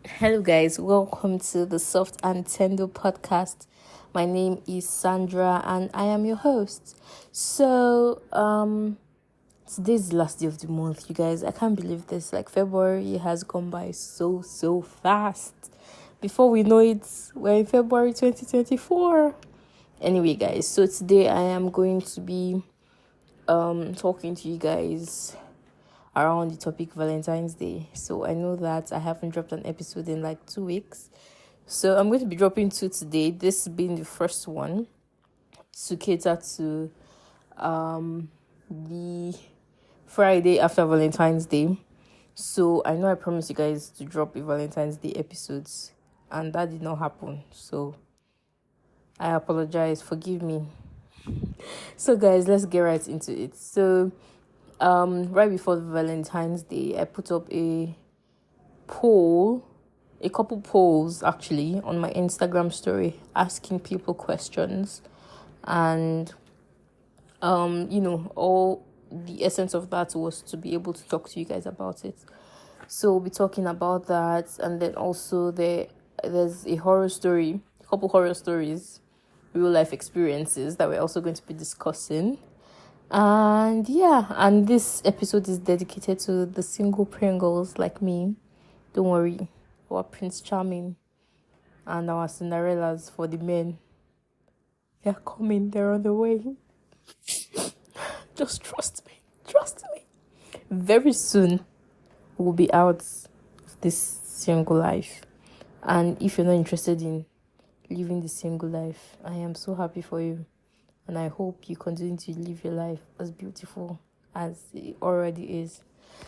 Hello, guys. Welcome to the Soft and Tender podcast. My name is Sandra, and I am your host. Today's the last day of the month, you guys. I can't believe this. Like, February has gone by so fast. Before we know it, we're in February 2024. Anyway, guys, so today I am going to be talking to you guys around the topic Valentine's Day. So I know that I haven't dropped an episode in like 2 weeks. So I'm going to be dropping two today. This being the first one to cater to the Friday after Valentine's Day. So I know I promised you guys to drop a Valentine's Day episodes, and that did not happen. So I apologize. Forgive me. So guys, let's get right into it. So right before Valentine's Day, I put up a couple polls actually on my Instagram story, asking people questions, and all the essence of that was to be able to talk to you guys about it. So we'll be talking about that, and then also there's a couple horror stories, real life experiences that we're also going to be discussing. And yeah, and this episode is dedicated to the single Pringles like me. Don't worry, our Prince Charming and our Cinderellas for the men. They're coming, they're on the way. Just trust me. Very soon, we'll be out of this single life. And if you're not interested in living the single life, I am so happy for you. And I hope you continue to live your life as beautiful as it already is.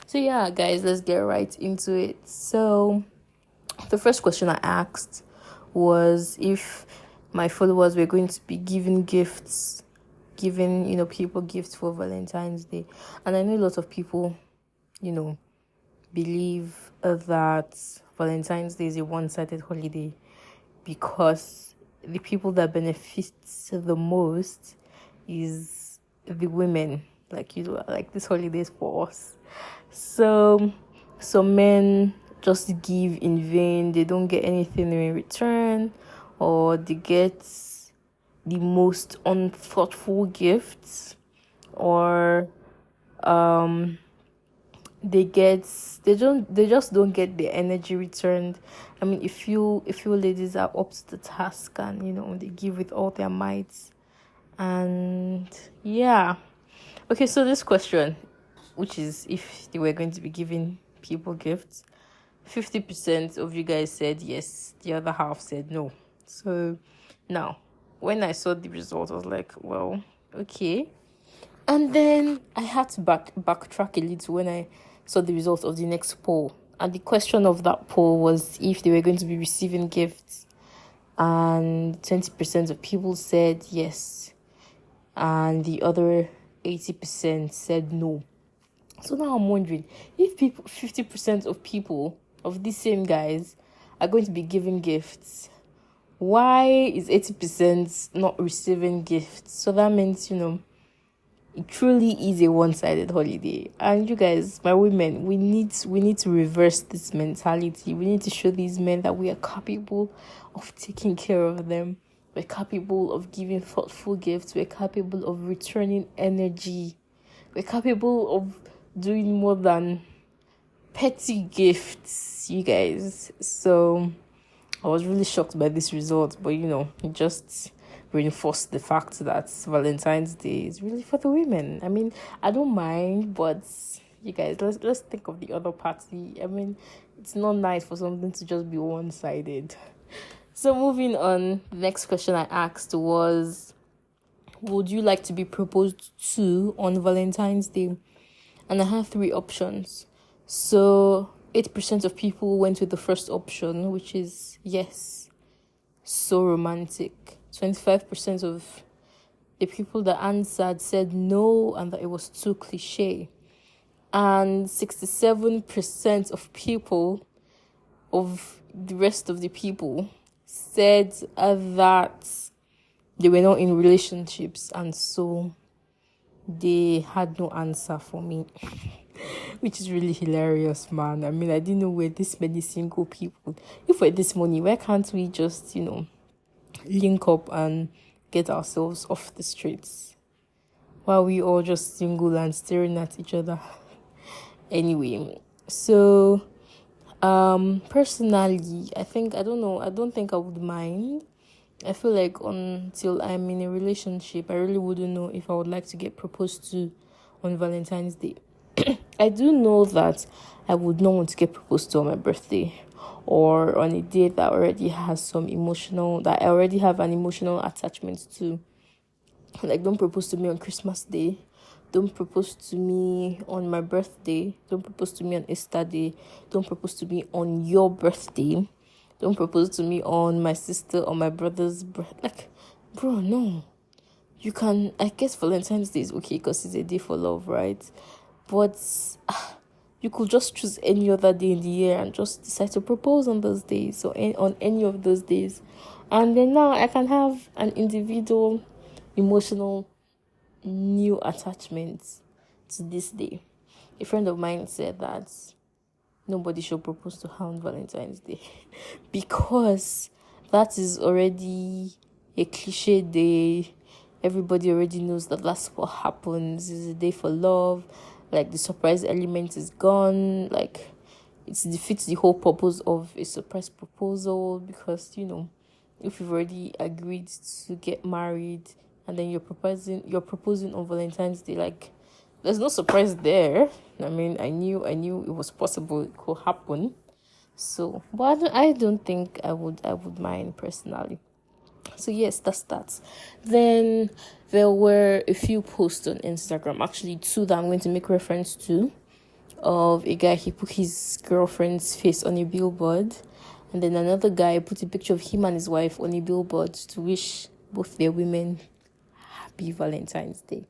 So yeah, guys, let's get right into it. So the first question I asked was if my followers were going to be giving people gifts for Valentine's Day. And I know a lot of people, believe that Valentine's Day is a one-sided holiday because the people that benefit the most is the women. Like this holiday is for us. So men just give in vain. They don't get anything in return, or they get the most unthoughtful gifts, or they just don't get the energy returned. I mean, if you ladies are up to the task and they give with all their might. And yeah, okay, so this question, which is if they were going to be giving people gifts, 50% of you guys said yes, the other half said no. So now when I saw the result, I was like, well, okay. And then I had to backtrack a little when I saw the results of the next poll. And the question of that poll was if they were going to be receiving gifts. And 20% of people said yes. And the other 80% said no. So now I'm wondering, if 50% of people, of these same guys, are going to be giving gifts, why is 80% not receiving gifts? So that means, it truly is a one-sided holiday. And you guys, my women, we need to reverse this mentality. We need to show these men that we are capable of taking care of them. We're capable of giving thoughtful gifts. We're capable of returning energy. We're capable of doing more than petty gifts, you guys. So I was really shocked by this result, but it just reinforced the fact that Valentine's Day is really for the women. I mean, I don't mind, but you guys, let's think of the other party. I mean, it's not nice for something to just be one-sided. So moving on, the next question I asked was, would you like to be proposed to on Valentine's Day? And I have 3 options. So 8% of people went with the first option, which is yes, so romantic. 25% of the people that answered said no and that it was too cliche. And 67% of the rest of the people said that they were not in relationships, and so they had no answer for me. Which is really hilarious, man. I mean, I didn't know we're this many single people. If we're this money, why can't we just, link up and get ourselves off the streets? While we all just single and staring at each other. Anyway, so personally, I don't think I would mind. I feel like until I'm in a relationship, I really wouldn't know if I would like to get proposed to on Valentine's Day. I do know that I would not want to get proposed to on my birthday or on a day that already has that I already have an emotional attachment to. Like, don't propose to me on Christmas Day. Don't propose to me on my birthday. Don't propose to me on Easter Day. Don't propose to me on your birthday. Don't propose to me on my sister or my brother's birthday. Like, bro, no. You can, I guess Valentine's Day is okay because it's a day for love, right? But you could just choose any other day in the year and just decide to propose on those days or on any of those days. And then now I can have an individual emotional new attachment to this day. A friend of mine said that nobody should propose to her on Valentine's Day because that is already a cliche day. Everybody already knows that that's what happens. It's a day for love. Like, the surprise element is gone. Like, it defeats the whole purpose of a surprise proposal because, if you've already agreed to get married and then you're proposing on Valentine's Day, like, there's no surprise there. I mean, I knew it was possible, it could happen. So, but I don't think I would mind personally. So yes, that's that. Then there were a few posts on Instagram, actually two that I'm going to make reference to, of a guy. He put his girlfriend's face on a billboard, and then another guy put a picture of him and his wife on a billboard to wish both their women happy Valentine's Day.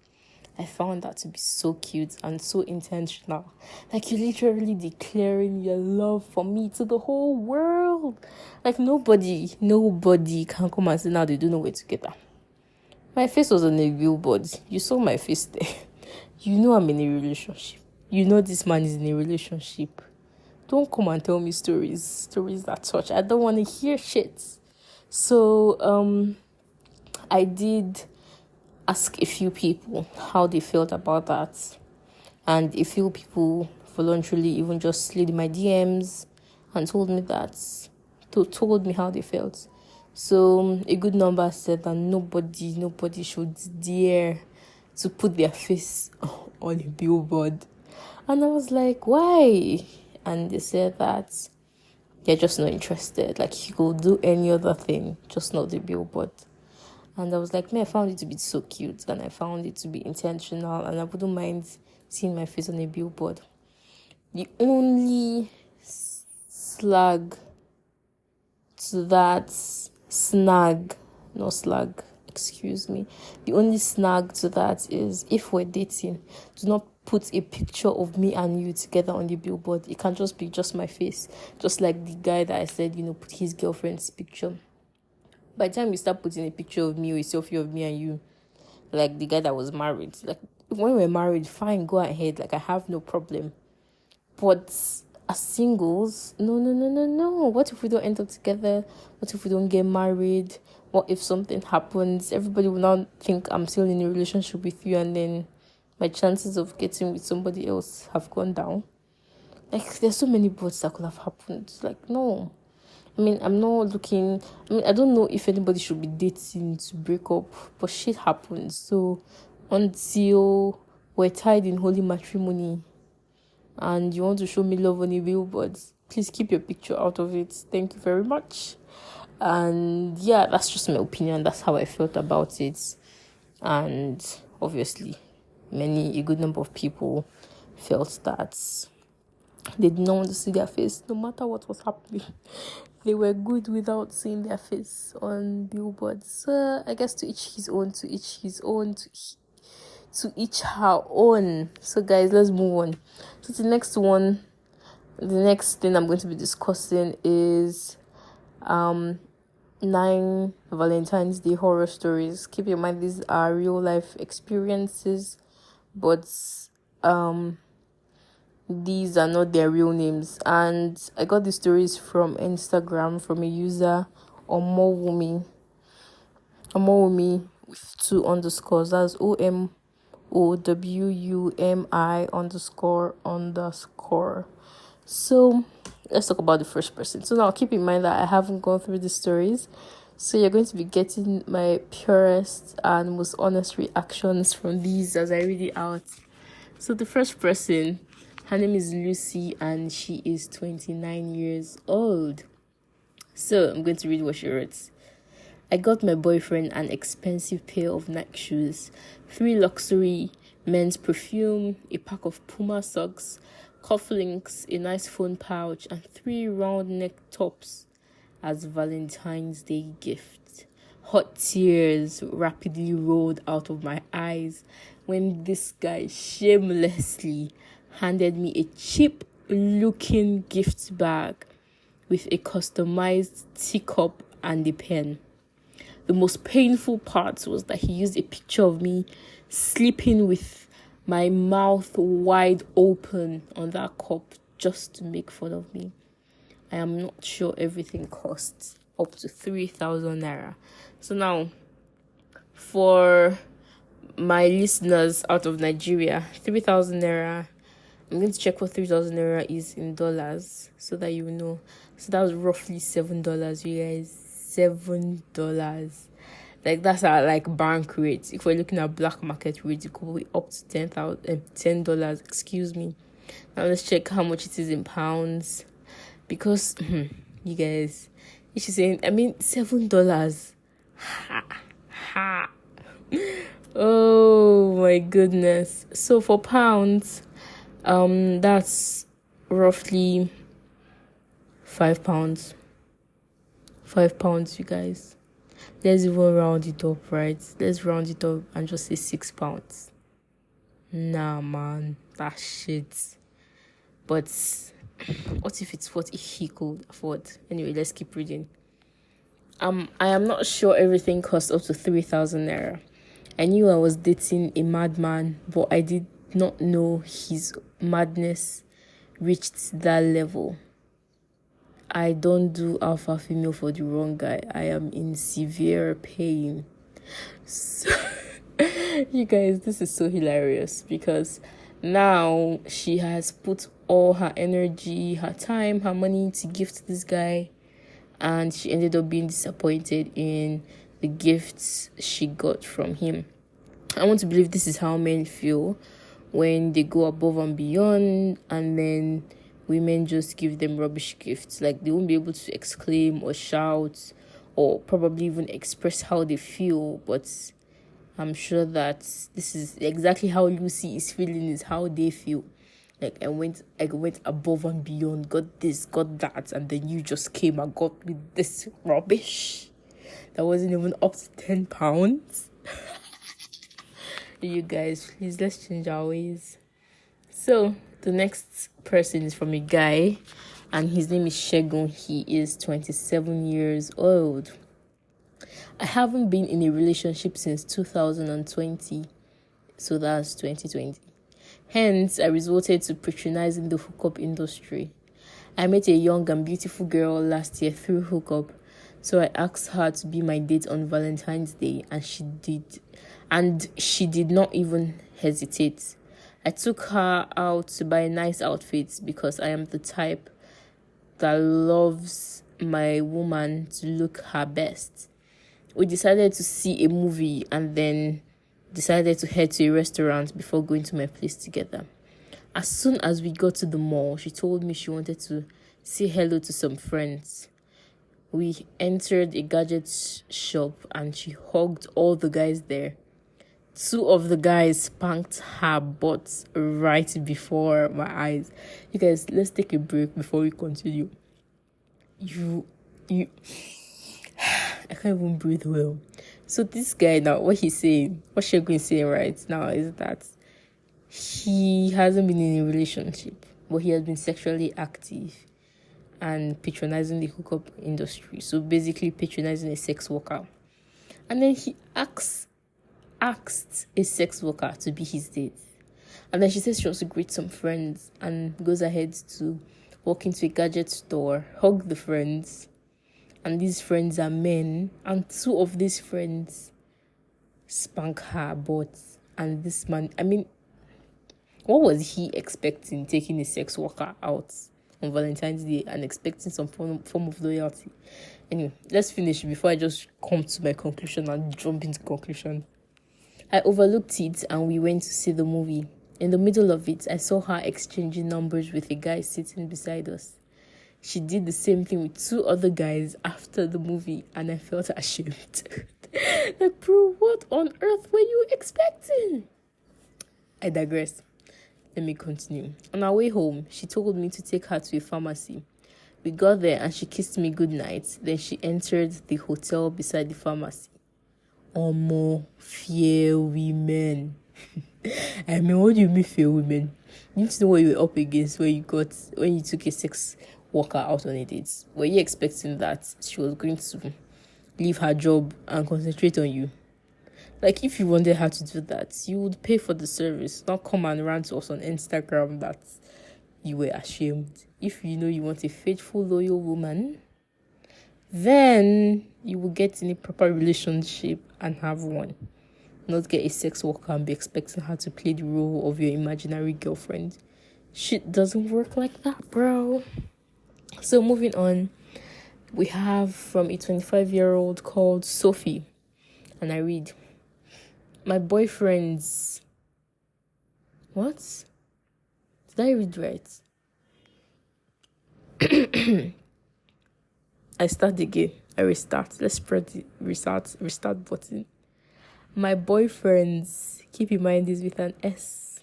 I found that to be so cute and so intentional. Like, you're literally declaring your love for me to the whole world. Like, nobody can come and say now they don't know where to get her. My face was on a billboard. You saw my face there. You know I'm in a relationship. You know this man is in a relationship. Don't come and tell me stories that touch. I don't want to hear shit. So, I did ask a few people how they felt about that, and a few people voluntarily even just slid in my DMs and told me how they felt. So a good number said that nobody should dare to put their face on a billboard, and I was like, why? And they said that they're just not interested. Like, you could do any other thing, just not the billboard. And I was like, I found it to be so cute, and I found it to be intentional, and I wouldn't mind seeing my face on a billboard. The only snag to that is, if we're dating, do not put a picture of me and you together on the billboard. It can't just be just my face, just like the guy that I said, put his girlfriend's picture. By the time you start putting a picture of me or a selfie of me and you, like the guy that was married, like, when we're married, fine, go ahead. Like, I have no problem. But as singles, no. What if we don't end up together? What if we don't get married? What if something happens? Everybody will now think I'm still in a relationship with you, and then my chances of getting with somebody else have gone down. Like, there's so many boats that could have happened. Like, no. I mean, I don't know if anybody should be dating to break up, but shit happens. So until we're tied in holy matrimony and you want to show me love on a billboard, please keep your picture out of it. Thank you very much. And yeah, that's just my opinion. That's how I felt about it. And obviously, a good number of people felt that they did not want to see their face, no matter what was happening. They were good without seeing their face on billboards. So I guess to each his own, to each her own. So guys, let's move on. So the next thing I'm going to be discussing is 9 Valentine's Day horror stories. Keep in mind, these are real life experiences but these are not their real names. And I got the stories from Instagram from a user Omowumi with 2 underscores. That's OMOWUMI__. So let's talk about the first person. So now keep in mind that I haven't gone through the stories. So you're going to be getting my purest and most honest reactions from these as I read it out. So the first person, her name is Lucy and she is 29 years old. So I'm going to read what she wrote. I got my boyfriend an expensive pair of Nike shoes, 3 luxury men's perfume, a pack of Puma socks, cufflinks, a nice phone pouch, and 3 round neck tops as Valentine's Day gift. Hot tears rapidly rolled out of my eyes when this guy shamelessly handed me a cheap looking gift bag with a customized teacup and a pen. The most painful part was that he used a picture of me sleeping with my mouth wide open on that cup just to make fun of me. I am not sure everything costs up to 3,000 naira. So now, for my listeners out of Nigeria, 3,000 naira. I'm going to check what 3,000 naira is in dollars so that you know. So that was roughly $7, you guys. $7. Like that's our like bank rate. If we're looking at black market rates, it could be up to $10. Excuse me. Now let's check how much it is in pounds, because you guys, she's saying, I mean, $7. Ha. Oh my goodness. So for pounds, that's roughly £5. £5, you guys. Let's even round it up, right? Let's round it up and just say £6. Nah, man, that shit. But what if it's what he could afford? Anyway, let's keep reading. I am not sure everything costs up to 3,000 naira. I knew I was dating a madman, but I did not know his madness reached that level. I don't do alpha female for the wrong guy. I am in severe pain. So, you guys, this is so hilarious because now she has put all her energy, her time, her money to gift this guy, and she ended up being disappointed in the gifts she got from him. I want to believe this is how men feel when they go above and beyond, and then women just give them rubbish gifts. Like, they won't be able to exclaim or shout or probably even express how they feel, but I'm sure that this is exactly how Lucy is feeling, is how they feel. Like, I went above and beyond, got this, got that, and then you just came and got me this rubbish that wasn't even up to £10. You guys, please, let's change our ways. So the next person is from a guy, and his name is Shegun. He is 27 years old. I haven't been in a relationship since 2020, so that's 2020. Hence, I resorted to patronizing the hookup industry. I met a young and beautiful girl last year through hookup, so I asked her to be my date on Valentine's Day, and she did. And she did not even hesitate. I took her out to buy nice outfits because I am the type that loves my woman to look her best. We decided to see a movie and then decided to head to a restaurant before going to my place together. As soon as we got to the mall, she told me she wanted to say hello to some friends. We entered a gadget shop and she hugged all the guys there. 2 of the guys spanked her butt right before my eyes. You guys, let's take a break before we continue. You I can't even breathe well. So this guy now, what Shegun is saying right now is that he hasn't been in a relationship, but he has been sexually active and patronizing the hookup industry. So basically patronizing a sex worker. And then he asked a sex worker to be his date. And then she says she wants to greet some friends and goes ahead to walk into a gadget store, hug the friends. And these friends are men. And two of these friends spank her butt. And this man, I mean, what was he expecting taking a sex worker out on Valentine's Day and expecting some form of loyalty? Anyway, let's finish before I just come to my conclusion and jump into conclusion. I overlooked it and we went to see the movie. In the middle of it, I saw her exchanging numbers with a guy sitting beside us. She did the same thing with two other guys after the movie and I felt ashamed. Like, bro, what on earth were you expecting? I digress. Let me continue. On our way home, she told me to take her to a pharmacy. We got there and she kissed me goodnight. Then she entered the hotel beside the pharmacy. Omo, fear women. I mean, what do you mean fear women? You need to know what you were up against when you took a sex worker out on a date. Were you expecting that she was going to leave her job and concentrate on you? Like, if you wanted her to do that, you would pay for the service, not come and rant to us on Instagram that you were ashamed. If you know you want a faithful, loyal woman, then you will get in a proper relationship and have one. Not get a sex worker and be expecting her to play the role of your imaginary girlfriend. Shit doesn't work like that, bro. So moving on, we have from a 25-year-old called Sophie. And I read, my boyfriend's... What? Did I read right? I start again. I restart. Let's spread the restart button. My boyfriend's, keep in mind, is with an S.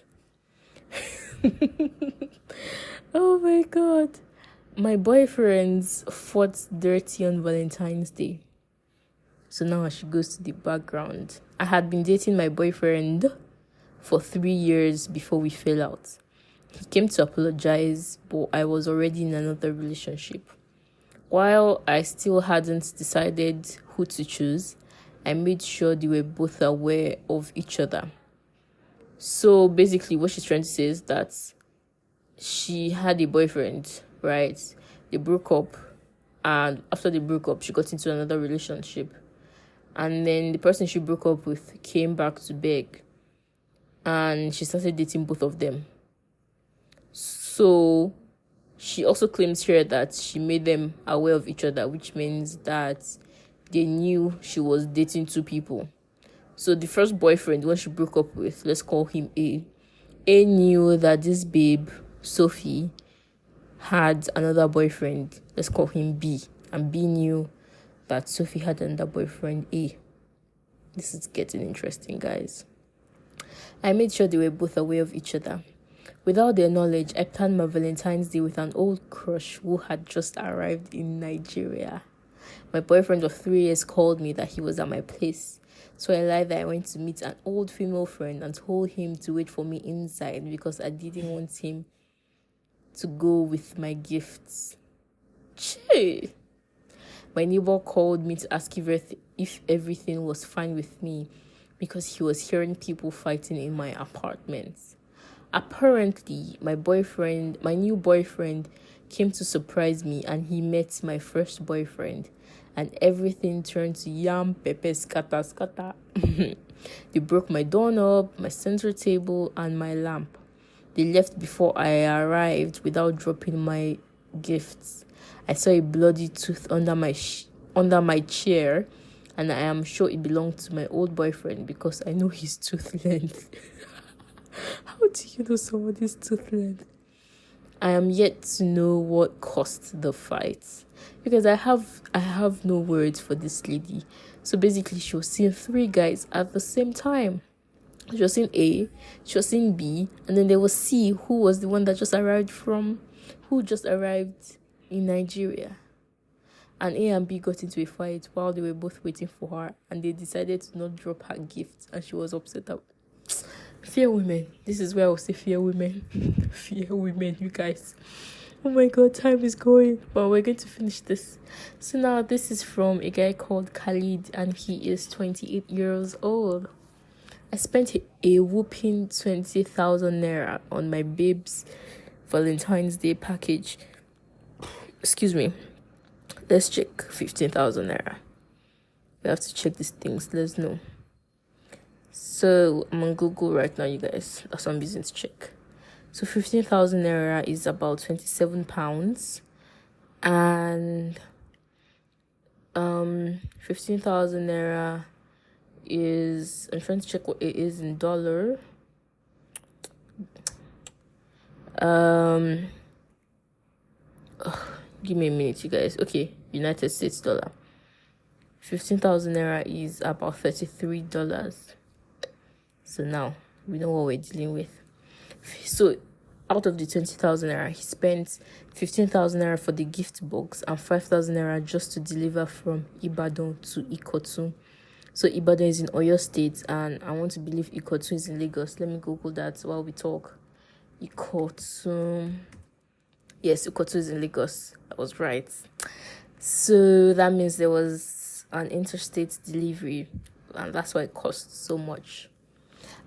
Oh my god. My boyfriend's fought dirty on Valentine's Day. So now she goes to the background. I had been dating my boyfriend for 3 years before we fell out. He came to apologize, but I was already in another relationship. While I still hadn't decided who to choose, I made sure they were both aware of each other. So basically what she's trying to say is that she had a boyfriend, right? They broke up, and after they broke up, she got into another relationship. And then the person she broke up with came back to beg, and she started dating both of them. So she also claims here that she made them aware of each other, which means that they knew she was dating two people. So the first boyfriend, when she broke up with, let's call him A knew that this babe, Sophie, had another boyfriend. Let's call him B. And B knew that Sophie had another boyfriend, A. This is getting interesting, guys. I made sure they were both aware of each other. Without their knowledge, I planned my Valentine's Day with an old crush who had just arrived in Nigeria. My boyfriend of 3 years called me that he was at my place. So I lied that I went to meet an old female friend and told him to wait for me inside because I didn't want him to go with my gifts. Chey! My neighbor called me to ask if everything was fine with me because he was hearing people fighting in my apartment. Apparently, my new boyfriend came to surprise me and he met my first boyfriend and everything turned to yam, pepper, scatter, scatter. They broke my doorknob, my center table, and my lamp. They left before I arrived without dropping my gifts. I saw a bloody tooth under my chair, and I am sure it belonged to my old boyfriend because I know his tooth length. How do you know somebody's tooth length? I am yet to know what caused the fight because I have no words for this lady. So basically, she was seeing 3 guys at the same time. She was seeing A, she was seeing B, and then there was C, who was the one that just arrived in Nigeria. And A and B got into a fight while they were both waiting for her, and they decided to not drop her gift, and she was upset. Fear women. This is where I will say fear women. Fear women, you guys. Oh my god, time is going. But we're going to finish this. So now this is from a guy called Khalid, and he is 28 years old. I spent a whooping 20,000 naira on my babe's Valentine's Day package. Excuse me. Let's check 15,000 naira. We have to check these things. Let's know. So I'm on Google right now, you guys. That's what I'm using to check. So 15,000 naira is about 27 pounds. And 15,000 naira is, I'm trying to check what it is in dollar. Give me a minute, you guys. Okay, United States dollar. 15,000 naira is about $33. So now we know what we're dealing with. So out of the 20,000 naira, he spent 15,000 naira for the gift box and 5,000 naira just to deliver from Ibadan to Ikotun. So Ibadan is in Oyo State, and I want to believe Ikotun is in Lagos. Let me Google that while we talk. Ikotun. Yes, Ikotun is in Lagos. I was right. So that means there was an interstate delivery, and that's why it cost so much.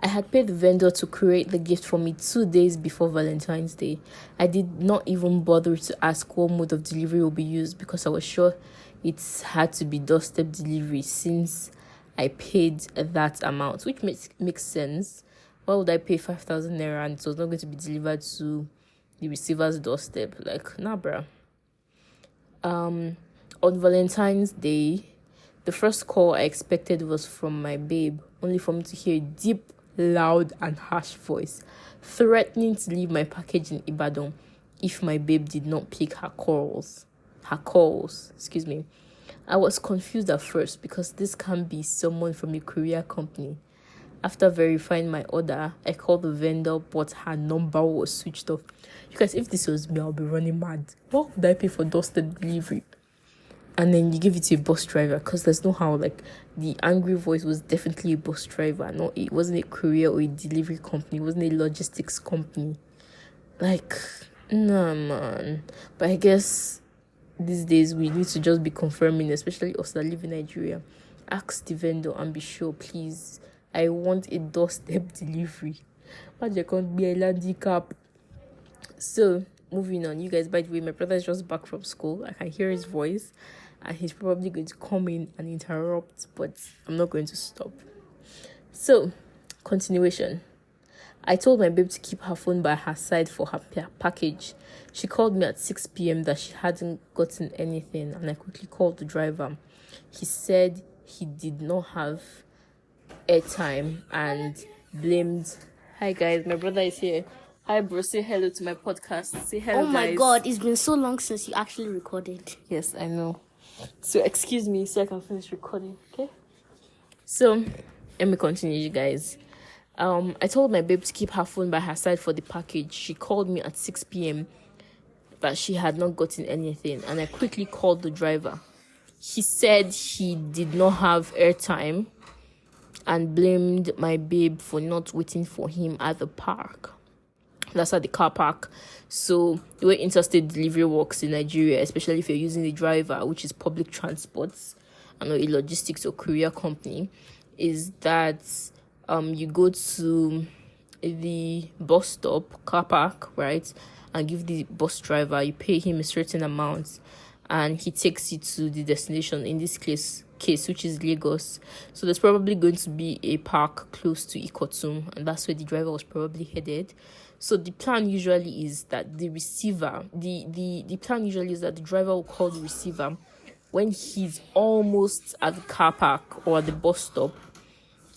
I had paid the vendor to create the gift for me 2 days before Valentine's Day. I did not even bother to ask what mode of delivery will be used because I was sure it had to be doorstep delivery since I paid that amount, which makes sense. Why would I pay 5,000 naira and it was not going to be delivered to the receiver's doorstep? Like, nah, bruh. On Valentine's Day, the first call I expected was from my babe, only for me to hear a deep, loud, and harsh voice threatening to leave my package in Ibadan if my babe did not pick her calls. Excuse me. I was confused at first because this can't be someone from a courier company. After verifying my order, I called the vendor, but her number was switched off. You guys, if this was me, I'll be running mad. What would I pay for doorstep delivery? And then you give it to a bus driver, because there's no how. Like, the angry voice was definitely a bus driver. No, it wasn't a courier or a delivery company. It wasn't a logistics company. Like, nah, man. But I guess these days we need to just be confirming, especially us that live in Nigeria. Ask the vendor and be sure, please. I want a doorstep delivery. But you can't be a handicap. So, moving on. You guys, by the way, my brother is just back from school. I can hear his voice. And he's probably going to come in and interrupt. But I'm not going to stop. So, continuation. I told my babe to keep her phone by her side for her package. She called me at 6 p.m. that she hadn't gotten anything. And I quickly called the driver. He said he did not have airtime and blamed. Hi guys, my brother is here. Hi bro, say hello to my podcast. Say hello. Oh my guys. God, it's been so long since you actually recorded. Yes, I know. So excuse me so I can finish recording. Okay, so let me continue, you guys. I told my babe to keep her phone by her side for the package. She called me at 6 p.m. but she had not gotten anything, and I quickly called the driver. He said he did not have airtime and blamed my babe for not waiting for him at the park. That's at the car park. So the way interstate delivery works in Nigeria, especially if you're using the driver, which is public transport and not a logistics or courier company, is that you go to the bus stop, car park, right, and give the bus driver, you pay him a certain amount, and he takes you to the destination, in this case which is Lagos. So there's probably going to be a park close to Ikotun, and that's where the driver was probably headed. So the plan usually is that the receiver, the plan usually is that the driver will call the receiver when he's almost at the car park or at the bus stop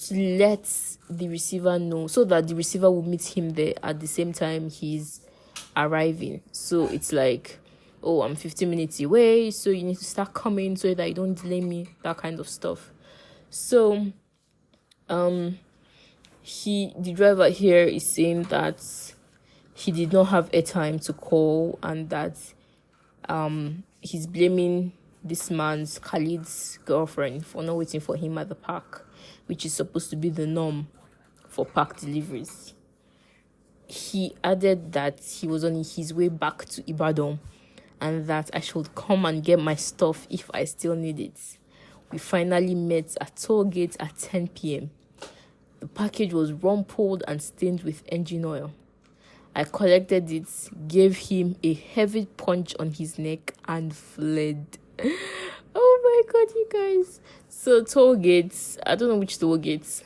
to let the receiver know, so that the receiver will meet him there at the same time he's arriving. So it's like, oh, I'm 15 minutes away, so you need to start coming so that you don't delay me, that kind of stuff. So the driver here is saying that he did not have airtime to call, and that he's blaming this man's Khalid's girlfriend for not waiting for him at the park, which is supposed to be the norm for park deliveries. He added that he was on his way back to Ibadan and that I should come and get my stuff if I still need it. We finally met at toll gate at 10 p.m. The package was rumpled and stained with engine oil. I collected it, gave him a heavy punch on his neck, and fled. Oh my god, you guys. So toll gates, I don't know which toll gates,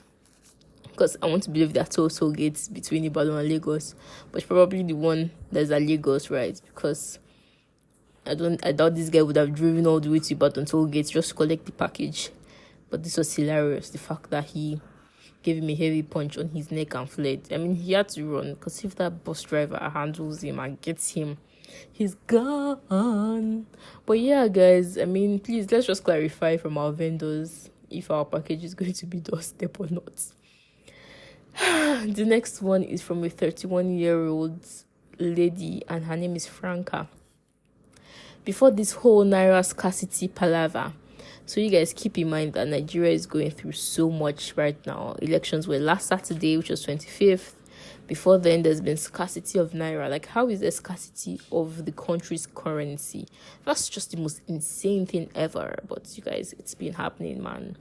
because I want to believe that toll gates between Ibadan and Lagos, but probably the one that's at Lagos, right? Because I doubt this guy would have driven all the way to Ibadan toll gates just to collect the package. But this was hilarious, the fact that he gave him a heavy punch on his neck and fled. I mean, he had to run, because if that bus driver handles him and gets him, he's gone. But yeah, guys, I mean, please, let's just clarify from our vendors if our package is going to be doorstep or not. The next one is from a 31-year-old lady, and her name is Franca. Before this whole Naira scarcity palaver, so you guys keep in mind that Nigeria is going through so much right now. Elections were last Saturday, which was 25th. Before then, there's been scarcity of Naira. Like, how is there scarcity of the country's currency? That's just the most insane thing ever. But you guys, it's been happening, man.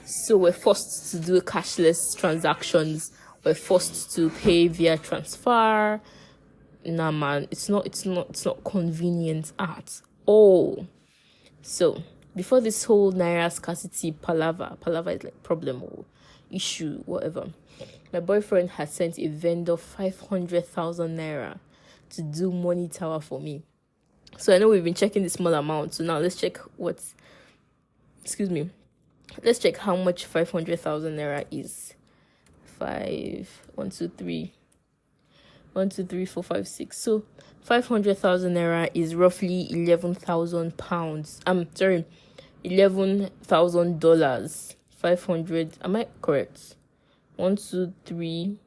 So we're forced to do cashless transactions. We're forced to pay via transfer. Nah, man, it's not convenient at all. So before this whole Naira scarcity palaver is like problem or issue, whatever, my boyfriend had sent a vendor 500,000 Naira to do money tower for me. So I know we've been checking the small amount. So now let's check let's check how much 500,000 Naira is. 1, 2, 3, 4, 5, 6. So 500,000 Naira is roughly 11,000 pounds. $11,000. 500. Am I correct? 1, 2, 3.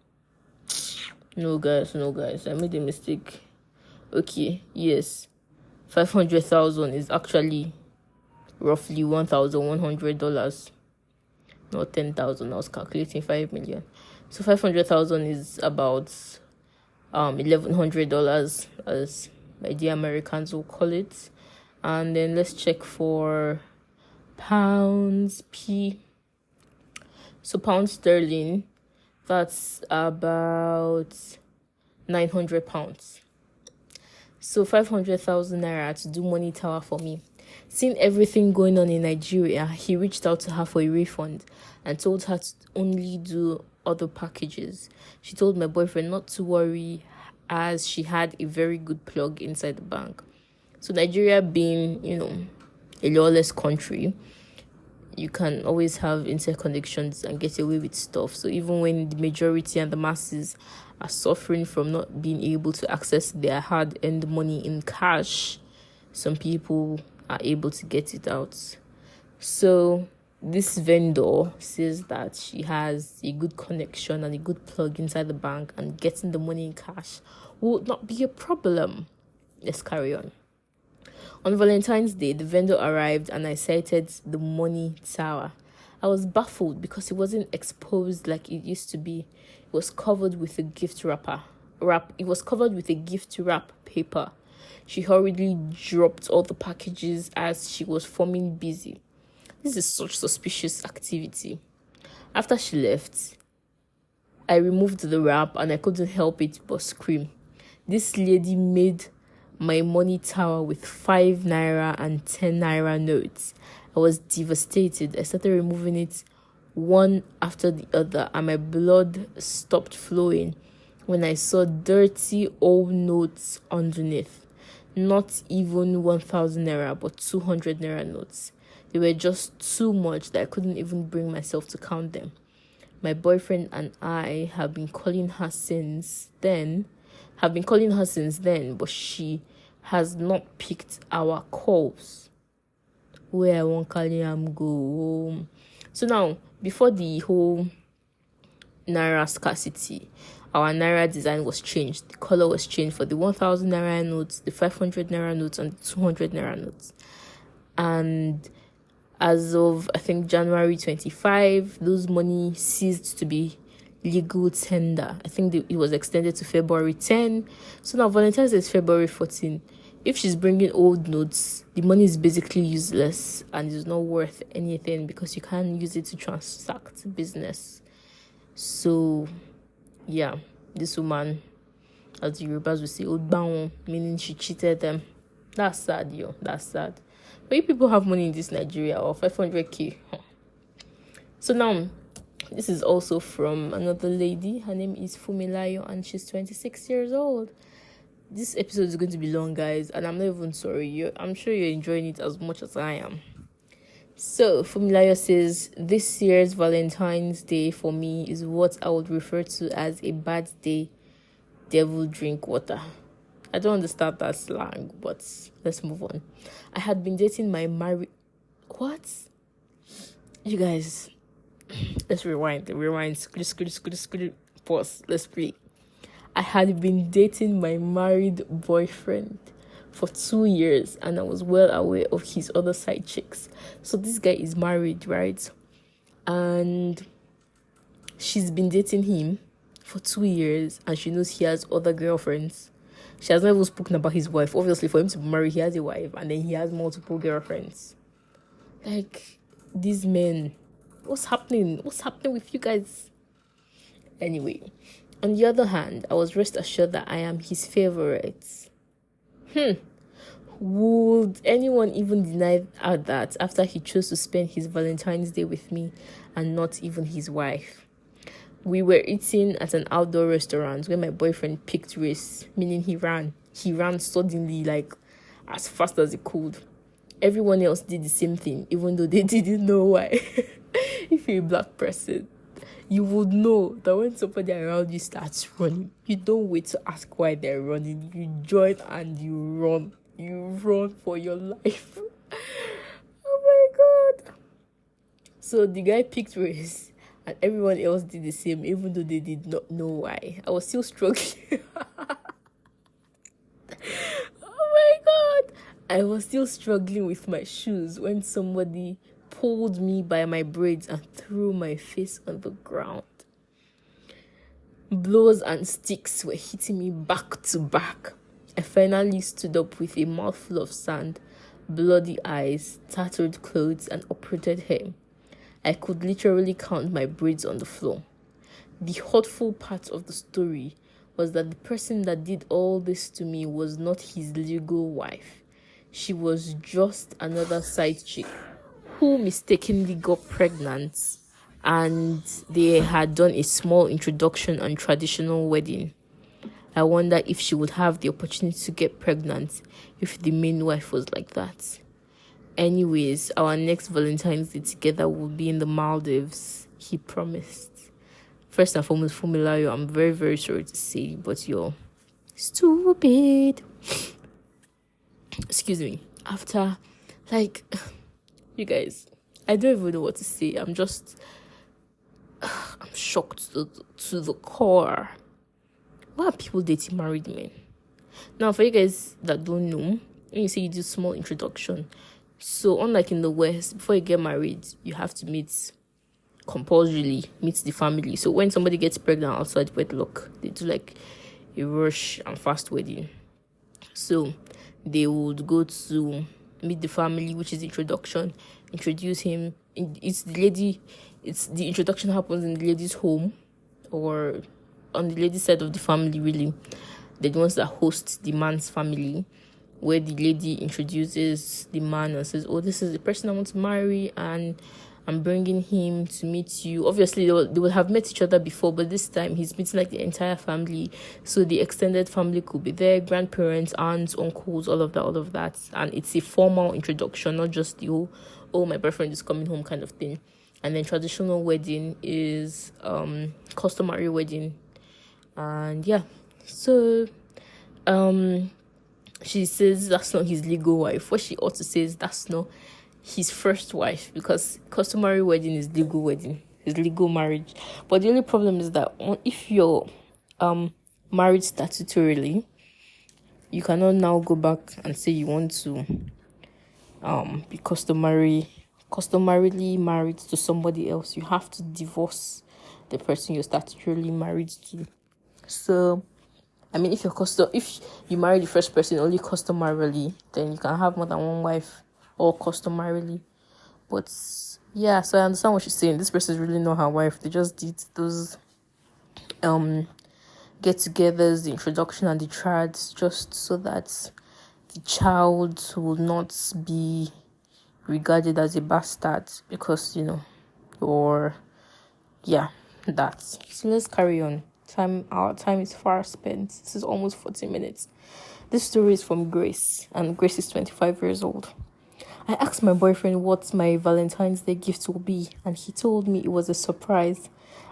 No, guys. I made a mistake. Okay, yes. 500,000 is actually roughly $1,100. Not 10,000. I was calculating 5 million. So 500,000 is about $1,100, as my dear Americans will call it. And then let's check for pounds. So pound sterling, that's about 900 pounds. So 500,000 Naira to do money tower for me. Seeing everything going on in Nigeria, he reached out to her for a refund and told her to only do other packages. She told my boyfriend not to worry, as she had a very good plug inside the bank. So Nigeria being, a lawless country, you can always have interconnections and get away with stuff. So even when the majority and the masses are suffering from not being able to access their hard-earned money in cash, some people are able to get it out. So this vendor says that she has a good connection and a good plug inside the bank, and getting the money in cash would not be a problem. Let's carry on. On Valentine's Day, the vendor arrived and I sighted the money tower. I was baffled because it wasn't exposed like it used to be. It was covered with a gift It was covered with a gift wrap paper. She hurriedly dropped all the packages as she was forming busy. This is such suspicious activity. After she left, I removed the wrap and I couldn't help it but scream. This lady made my money tower with 5 Naira and 10 Naira notes. I was devastated. I started removing it one after the other, and my blood stopped flowing when I saw dirty old notes underneath. Not even 1,000 Naira, but 200 Naira notes. They were just too much that I couldn't even bring myself to count them. My boyfriend and I have been calling her since then, but she has not picked our calls. Where I won't call him go home. So now, before the whole Naira scarcity, our Naira design was changed. The color was changed for the 1,000 Naira notes, the 500 Naira notes, and the 200 Naira notes. And as of, I think, January 25, those money ceased to be legal tender. I think it was extended to February 10. So now Valentine's Day is February 14. If she's bringing old notes, the money is basically useless and is not worth anything because you can't use it to transact business. So yeah, this woman, as the Yorubas would say, Odbawon, meaning she cheated them. That's sad, yo. That's sad. But you people have money in this Nigeria, or 500k. So now, this is also from another lady. Her name is Fumilayo, and she's 26 years old. This episode is going to be long, guys, and I'm not even sorry. I'm sure you're enjoying it as much as I am. So, Fumilayo says, this year's Valentine's Day for me is what I would refer to as a bad day. Devil drink water. I don't understand that slang, but let's move on. I had been dating my married... What? You guys, let's rewind. Pause. Let's play. I had been dating my married boyfriend for 2 years, and I was well aware of his other side chicks. So this guy is married, right? And she's been dating him for 2 years, and she knows he has other girlfriends. She has not even spoken about his wife. Obviously, for him to be married, he has a wife, and then he has multiple girlfriends. Like, these men, what's happening? What's happening with you guys? Anyway, on the other hand, I was rest assured that I am his favorite. Would anyone even deny that after he chose to spend his Valentine's Day with me and not even his wife? We were eating at an outdoor restaurant where my boyfriend picked race, meaning he ran. He ran suddenly, like, as fast as he could. Everyone else did the same thing, even though they didn't know why. If you're a black person, you would know that when somebody around you starts running, you don't wait to ask why they're running. You join and you run. You run for your life. Oh my God. So the guy picked race, and everyone else did the same, even though they did not know why. I was still struggling. Oh my God. I was still struggling with my shoes when somebody pulled me by my braids and threw my face on the ground. Blows and sticks were hitting me back to back. I finally stood up with a mouthful of sand, bloody eyes, tattered clothes, and uprooted hair. I could literally count my braids on the floor. The hurtful part of the story was that the person that did all this to me was not his legal wife. She was just another side chick who mistakenly got pregnant, and they had done a small introduction and traditional wedding. I wonder if she would have the opportunity to get pregnant if the main wife was like that. Anyways, our next Valentine's Day together will be in the Maldives, he promised. First and foremost, Fumilayo, I'm very, very sorry to say, but you're stupid. Excuse me. After, like, you guys, I don't even know what to say. I'm shocked to the core. Why are people dating married men? Now, for you guys that don't know, when you say you do small introduction, so unlike in the West, before you get married, you have to compulsorily meet the family. So when somebody gets pregnant outside wedlock, they do like a rush and fast wedding. So they would go to meet the family, which is introduction, introduce him. It's the introduction happens in the lady's home or on the lady's side of the family, really. They're the ones that host the man's family, where the lady introduces the man and says, oh, this is the person I want to marry, and I'm bringing him to meet you. Obviously, they will have met each other before, but this time he's meeting like the entire family. So the extended family could be there, grandparents, aunts, uncles, all of that. And it's a formal introduction, not just the whole, oh, my boyfriend is coming home kind of thing. And then traditional wedding is customary wedding. And yeah, so she says that's not his legal wife. What she ought to say is that's not his first wife, because customary wedding is legal wedding, is legal marriage. But the only problem is that if you're married statutorily, you cannot now go back and say you want to be customarily married to somebody else. You have to divorce the person you're statutorily married to. So I mean, if you marry the first person only customarily, then you can have more than one wife, or customarily. But yeah, so I understand what she's saying. This person is really not her wife. They just did those get-togethers, the introduction and the trads, just so that the child will not be regarded as a bastard because, or yeah, that. So let's carry on. Our time is far spent. This is almost 40 minutes. This story is from Grace, and Grace is 25 years old. I asked my boyfriend what my Valentine's Day gift will be, and he told me it was a surprise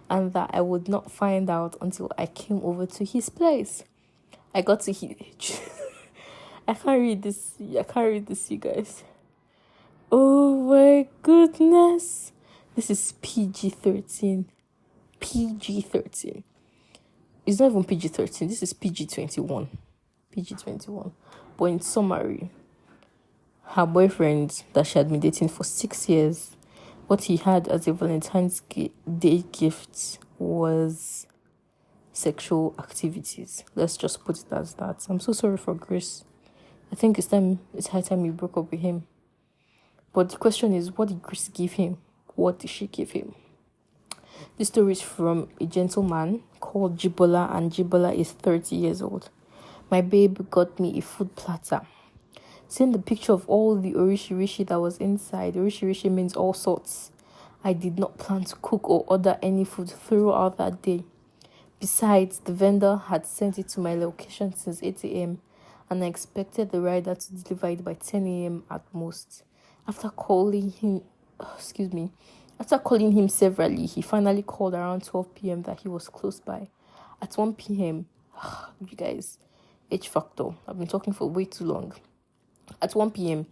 and that I would not find out until I came over to his place. I got to hear. I can't read this, you guys. Oh my goodness. This is PG-13. PG-13. It's not even PG-13. This is PG-21. PG-21. But in summary, her boyfriend that she had been dating for 6 years, what he had as a Valentine's Day gift was sexual activities. Let's just put it as that. I'm so sorry for Grace. I think it's high time you broke up with him. But the question is, what did Grace give him? What did she give him? This story is from a gentleman called Jibola, and Jibola is 30 years old. My babe got me a food platter. Seeing the picture of all the orishi that was inside, orishi means all sorts. I did not plan to cook or order any food throughout that day. Besides, the vendor had sent it to my location since 8 a.m. and I expected the rider to deliver it by 10 a.m. at most. After calling him severally, he finally called around 12 p.m. that he was close by. At 1 p.m., you guys, H factor. I've been talking for way too long. At 1 p.m.,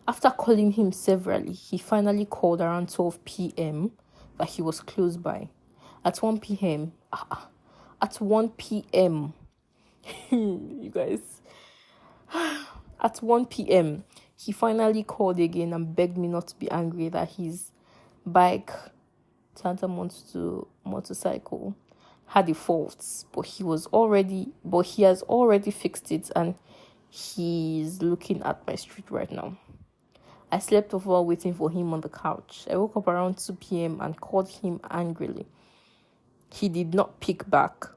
After calling him severally, he finally called around 12 p.m. that he was close by. At 1 p.m., you guys, at 1 p.m., he finally called again and begged me not to be angry that his bike, Santa motorcycle, had a fault, but he has already fixed it and he's looking at my street right now. I slept over while waiting for him on the couch. I woke up around 2 p.m. and called him angrily. He did not pick up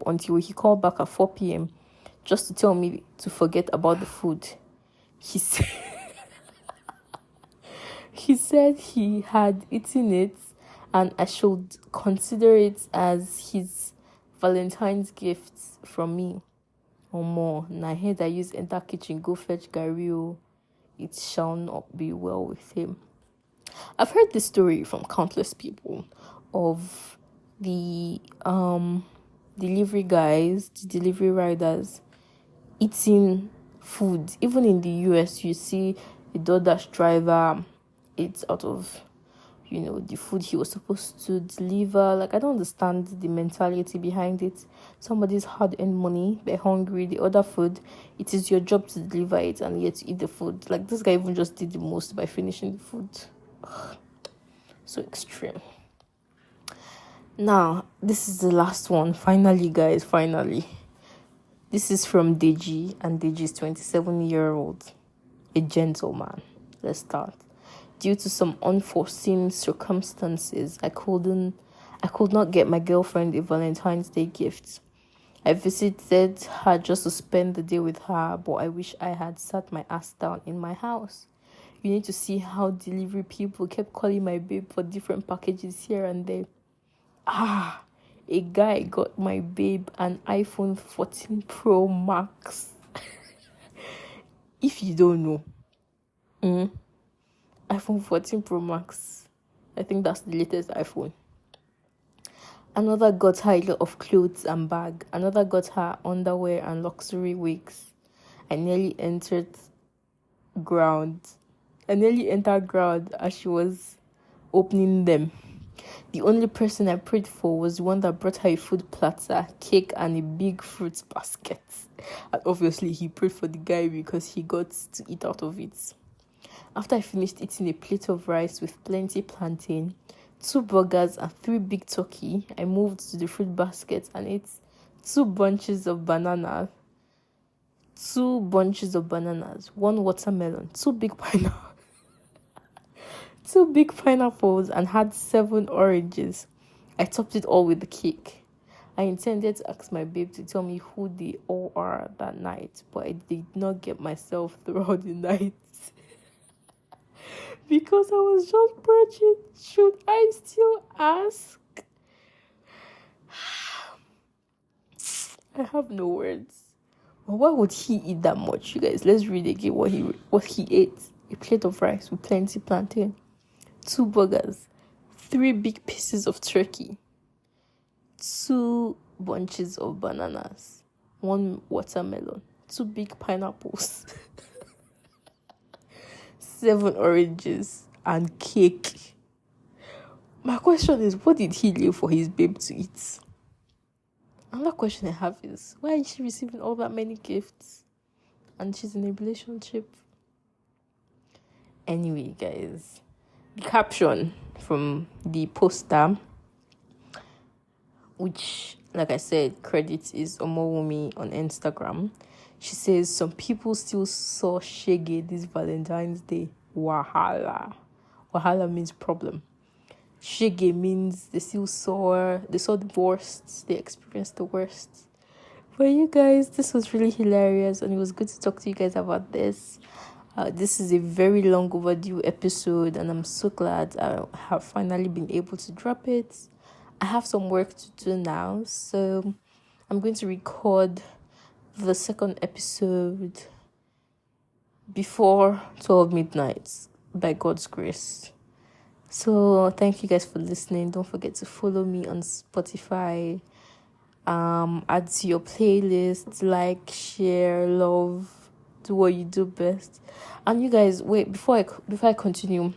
until he called back at 4 p.m. just to tell me to forget about the food. He said he had eaten it and I should consider it as his Valentine's gift from me. Or more, na head I use enter kitchen, go fetch Gary. It shall not be well with him. I've heard this story from countless people of the delivery guys, the delivery riders eating food. Even in the US, you see the DoorDash driver eats out of the food he was supposed to deliver. Like, I don't understand the mentality behind it. Somebody's hard-earned money, they're hungry, they order food. It is your job to deliver it and yet to eat the food. Like, this guy even just did the most by finishing the food. So extreme. Now, this is the last one. Finally, guys, finally. This is from Deji, and Deji is 27-year-old. A gentleman. Let's start. Due to some unforeseen circumstances, I could not get my girlfriend a Valentine's Day gift. I visited her just to spend the day with her, but I wish I had sat my ass down in my house. You need to see how delivery people kept calling my babe for different packages here and there. A guy got my babe an iPhone 14 Pro Max. If you don't know, iPhone 14 Pro Max. I think that's the latest iPhone. Another got her a lot of clothes and bag. Another got her underwear and luxury wigs. I nearly entered ground as she was opening them. The only person I prayed for was the one that brought her a food platter, cake, and a big fruit basket. And obviously, he prayed for the guy because he got to eat out of it. After I finished eating a plate of rice with plenty plantain, 2 burgers, and 3 big turkey, I moved to the fruit basket and ate 2 bunches of bananas, 1 watermelon, 2 big pineapples, 2 big pineapples, and had 7 oranges. I topped it all with the cake. I intended to ask my babe to tell me who they all are that night, but I did not get myself throughout the night because I was just purging. Should I still ask? I have no words. But why would he eat that much, you guys? Let's read again what he ate. A plate of rice with plenty plantain, 2 burgers, 3 big pieces of turkey, 2 bunches of bananas, 1 watermelon, 2 big pineapples, 7 oranges, and cake. My question is, what did he leave for his babe to eat? Another question I have is, why is she receiving all that many gifts? And she's in a relationship. Anyway, guys, the caption from the poster, which, like I said, credit is Omowumi on Instagram. She says, some people still saw shege this Valentine's Day. Wahala. Wahala means problem. Shege means they saw the worst, they experienced the worst. But you guys, this was really hilarious, and it was good to talk to you guys about this. This is a very long overdue episode, and I'm so glad I have finally been able to drop it. I have some work to do now, so I'm going to record the second episode before 12 midnight by God's grace. So thank you guys for listening. Don't forget to follow me on Spotify. Add to your playlist, like, share, love, do what you do best. And you guys, wait, before I continue,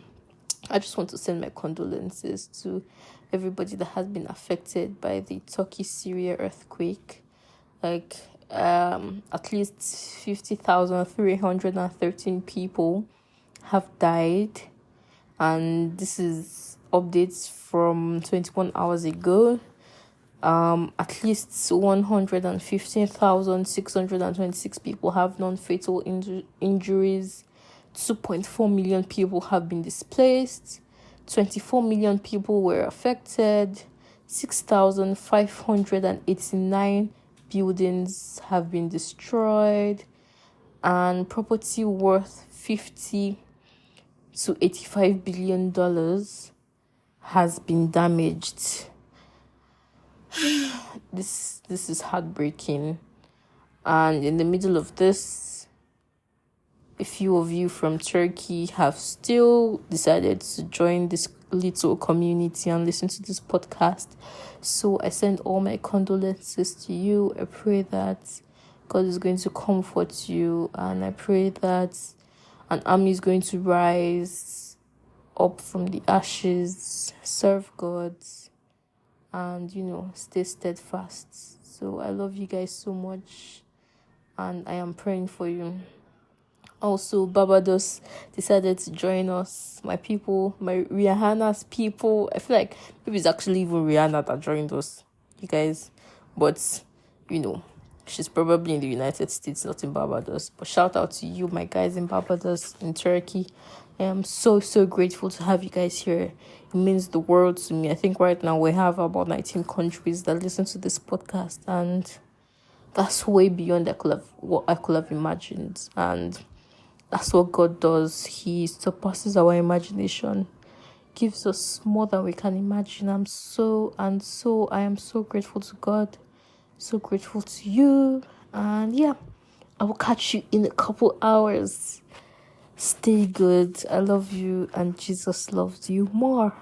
I just want to send my condolences to everybody that has been affected by the Turkey-Syria earthquake. At least 50,313 people have died, and this is updates from 21 hours ago. At least 115,626 people have non-fatal injuries. 2.4 million people have been displaced. 24 million people were affected. 6,589 buildings have been destroyed, and property worth $50 to $85 billion has been damaged. This is heartbreaking. And in the middle of this, a few of you from Turkey have still decided to join this little community and listen to this podcast. So I send all my condolences to you. I pray that God is going to comfort you, and I pray that an army is going to rise up from the ashes, serve God, and stay steadfast. So I love you guys so much, and I am praying for you. Also, Barbados decided to join us. My people, my Rihanna's people. I feel like maybe it's actually even Rihanna that joined us, you guys. But she's probably in the United States, not in Barbados. But shout out to you, my guys in Barbados, in Turkey. I am so grateful to have you guys here. It means the world to me. I think right now we have about 19 countries that listen to this podcast, and that's way beyond what I could have imagined. And that's what God does. He surpasses our imagination, gives us more than we can imagine. I am so grateful to God, so grateful to you. And yeah, I will catch you in a couple hours. Stay good. I love you, and Jesus loves you more.